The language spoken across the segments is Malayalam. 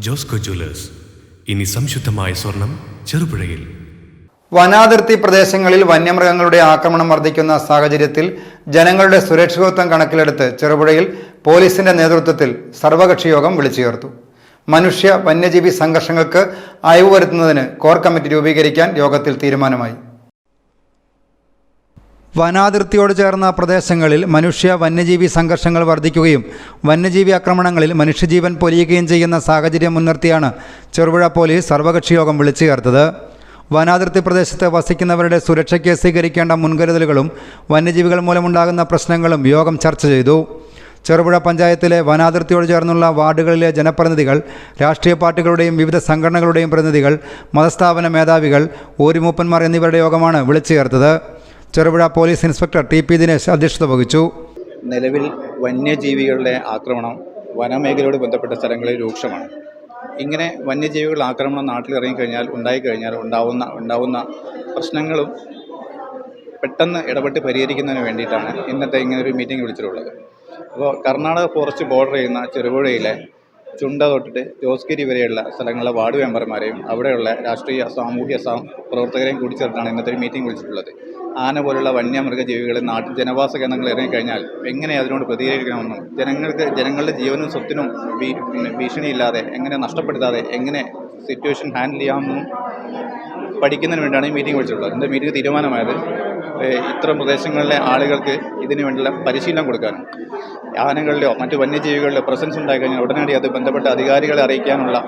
ജോസ്കോ ജ്വല്ലേഴ്സ്. ഇനി സംശുദ്ധമായ സ്വർണം ചെറുപുഴയിൽ. വനാതിർത്തി പ്രദേശങ്ങളിൽ വന്യമൃഗങ്ങളുടെ ആക്രമണം വർദ്ധിക്കുന്ന സാഹചര്യത്തിൽ ജനങ്ങളുടെ സുരക്ഷിതത്വം കണക്കിലെടുത്ത് ചെറുപുഴയിൽ പോലീസിന്റെ നേതൃത്വത്തിൽ സർവകക്ഷി യോഗം വിളിച്ചു ചേർത്തു. മനുഷ്യ വന്യജീവി സംഘർഷങ്ങൾക്ക് അയവ് വരുത്തുന്നതിന് കോർ കമ്മിറ്റി രൂപീകരിക്കാൻ യോഗത്തിൽ തീരുമാനമായി. വനാതിർത്തിയോട് ചേർന്ന പ്രദേശങ്ങളിൽ മനുഷ്യ വന്യജീവി സംഘർഷങ്ങൾ വർദ്ധിക്കുകയും വന്യജീവി ആക്രമണങ്ങളിൽ മനുഷ്യജീവൻ പൊലിയുകയും ചെയ്യുന്ന സാഹചര്യം മുൻനിർത്തിയാണ് ചെറുപുഴ പോലീസ് സർവകക്ഷി യോഗം വിളിച്ചു ചേർത്തത്. വനാതിർത്തി പ്രദേശത്ത് വസിക്കുന്നവരുടെ സുരക്ഷയ്ക്ക് സ്വീകരിക്കേണ്ട മുൻകരുതലുകളും വന്യജീവികൾ മൂലമുണ്ടാകുന്ന പ്രശ്നങ്ങളും യോഗം ചർച്ച ചെയ്തു. ചെറുപുഴ പഞ്ചായത്തിലെ വനാതിർത്തിയോട് ചേർന്നുള്ള വാർഡുകളിലെ ജനപ്രതിനിധികൾ, രാഷ്ട്രീയ പാർട്ടികളുടെയും വിവിധ സംഘടനകളുടെയും പ്രതിനിധികൾ, മതസ്ഥാപന മേധാവികൾ, ഊരുമൂപ്പന്മാർ എന്നിവരുടെ യോഗമാണ് വിളിച്ചു ചേർത്തത്. Cherupuzha police inspector T P Dinesh അധ്യക്ഷത വഹിച്ചു. നിലവിൽ വന്യജീവികളുടെ ആക്രമണം വനമേഖലയോട് ബന്ധപ്പെട്ട സ്ഥലങ്ങളിൽ രൂക്ഷമാണ്. ഇങ്ങനെ വന്യജീവികളുടെ ആക്രമണം നാട്ടിലിറങ്ങിക്കഴിഞ്ഞാൽ ഉണ്ടാവുന്ന പ്രശ്നങ്ങളും പെട്ടെന്ന് ഇടപെട്ട് പരിഹരിക്കുന്നതിന് വേണ്ടിയിട്ടാണ് ഇന്നത്തെ ഇങ്ങനൊരു മീറ്റിംഗ് വിളിച്ചിട്ടുള്ളത്. അപ്പോൾ കർണാടക ഫോറസ്റ്റ് ബോർഡർ ചെയ്യുന്ന ചെറുപുഴയിലെ ചുണ്ട തൊട്ടിട്ട് ജോസ്ഗിരി വരെയുള്ള സ്ഥലങ്ങളിലെ വാർഡ് മെമ്പർമാരെയും അവിടെയുള്ള രാഷ്ട്രീയ സാമൂഹ്യ പ്രവർത്തകരെയും കൂടി ചേർത്താണ് ഇന്നത്തെ മീറ്റിംഗ് വിളിച്ചിട്ടുള്ളത്. ആന പോലുള്ള വന്യമൃഗജീവികൾ നാട്ടിൽ ജനവാസ കേന്ദ്രങ്ങളിൽ ഇറങ്ങിക്കഴിഞ്ഞാൽ എങ്ങനെ അതിനോട് പ്രതികരിക്കണമെന്നും ജനങ്ങളുടെ ജീവനും സ്വത്തിനും ഭീഷണിയില്ലാതെ എങ്ങനെ നഷ്ടപ്പെടുത്താതെ എങ്ങനെ സിറ്റുവേഷൻ ഹാൻഡിൽ ചെയ്യാമെന്നും പഠിക്കുന്നതിന് വേണ്ടിയാണ് ഈ മീറ്റിംഗ് വിളിച്ചിട്ടുള്ളത്. ഇന്ന് മീറ്റിംഗ് തീരുമാനമായത് ഇത്തരം പ്രദേശങ്ങളിലെ ആളുകൾക്ക് ഇതിനു വേണ്ടിയുള്ള പരിശീലനം കൊടുക്കാനും ആനകളുടെയോ മറ്റ് വന്യജീവികളുടെ പ്രസൻസ് ഉണ്ടായിക്കഴിഞ്ഞാൽ ഉടനടി അത് ബന്ധപ്പെട്ട അധികാരികളെ അറിയിക്കാനുള്ള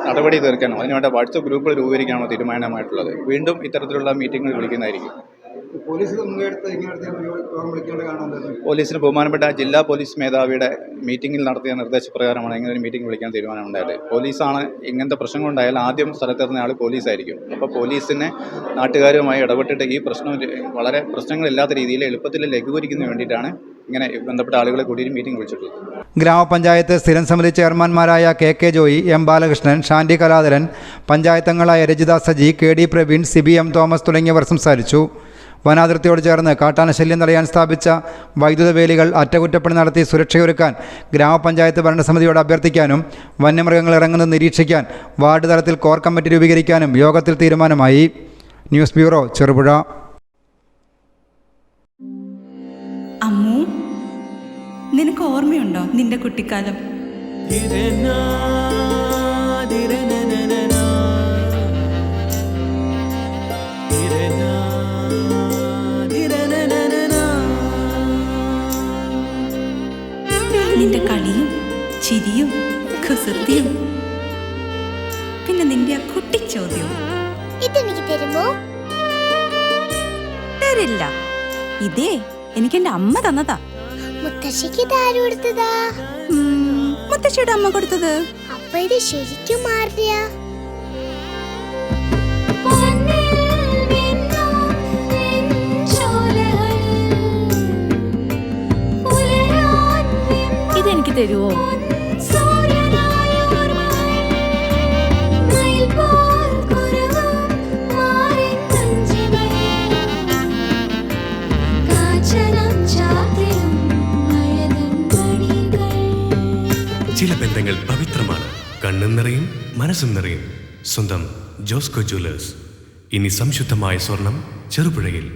നടപടി തീർക്കാനും അതിനുവേണ്ട വാട്സപ്പ് ഗ്രൂപ്പുകൾ രൂപീകരിക്കാനാണ് തീരുമാനമായിട്ടുള്ളത്. വീണ്ടും ഇത്തരത്തിലുള്ള മീറ്റിംഗുകൾ വിളിക്കുന്നതായിരിക്കും. പോലീസിന് ബഹുമാനപ്പെട്ട ജില്ലാ പോലീസ് മേധാവിയുടെ മീറ്റിംഗിൽ നടത്തിയ നിർദ്ദേശപ്രകാരമാണ് ഇങ്ങനെ ഒരു മീറ്റിംഗ് വിളിക്കാൻ തീരുമാനമുണ്ടായത്. പോലീസാണ് ഇങ്ങനത്തെ പ്രശ്നങ്ങളുണ്ടായാൽ ആദ്യം സ്ഥലത്തിറങ്ങുന്ന ആൾ പോലീസായിരിക്കും. അപ്പോൾ പോലീസിനെ നാട്ടുകാരുമായി ഇടപെട്ടിട്ട് ഈ പ്രശ്നം വളരെ പ്രശ്നങ്ങളില്ലാത്ത രീതിയിൽ എളുപ്പത്തിൽ ലഘൂകരിക്കുന്നതിന് വേണ്ടിയിട്ടാണ് ഇങ്ങനെ ബന്ധപ്പെട്ട ആളുകളെ കൂടി മീറ്റിംഗ് വിളിച്ചിട്ടുള്ളത്. ഗ്രാമപഞ്ചായത്ത് സ്ഥിരം സമിതി ചെയർമാൻമാരായ കെ ജോയി, എം ബാലകൃഷ്ണൻ, ഷാൻഡി കലാധരൻ, പഞ്ചായത്തംഗങ്ങളായ രജിത സജി, KD പ്രവീൺ, സിബി എം തോമസ് തുടങ്ങിയവർ സംസാരിച്ചു. വനാതിർത്തിയോട് ചേർന്ന് കാട്ടാന ശല്യം തടയാൻ സ്ഥാപിച്ച വൈദ്യുത വേലികൾ അറ്റകുറ്റപ്പണി നടത്തി സുരക്ഷയൊരുക്കാൻ ഗ്രാമപഞ്ചായത്ത് ഭരണസമിതിയോട് അഭ്യർത്ഥിക്കാനും വന്യമൃഗങ്ങൾ ഇറങ്ങുന്നത് നിരീക്ഷിക്കാൻ വാർഡ് തലത്തിൽ കോർ കമ്മിറ്റി രൂപീകരിക്കാനും യോഗത്തിൽ തീരുമാനമായി. News bureau, Cherupuzha. അമ്മു, നിനക്ക് ഓർമ്മയുണ്ടോ നിന്റെ കുട്ടിക്കാലം? നിന്റെ കളിയും ചിരിയും കുസൃതിയും, പിന്നെ നിന്റെ ആ കുട്ടിച്ചോദ്യവും. ഇതെനിക്ക് തരുമോ? തരില്ല. ഇതേ എനിക്ക് എന്റെ അമ്മ തന്നതാ. മുത്തശ്ശിക്ക് ഇതാര് കൊടുത്തതാ? മുത്തശ്ശിയുടെ അമ്മ കൊടുത്തത്. അപ്പൊ ഇത് ശരിക്കും മാറിയ ഇതെനിക്ക് തരുവോ? ചില ബന്ധങ്ങൾ പവിത്രമാണ്. കണ്ണും നിറയും മനസ്സും നിറയും. സ്വന്തം ജോസ്കോ ജ്വല്ലേഴ്സ്. ഇനി സംശുദ്ധമായ സ്വർണം ചെറുപുഴയിൽ.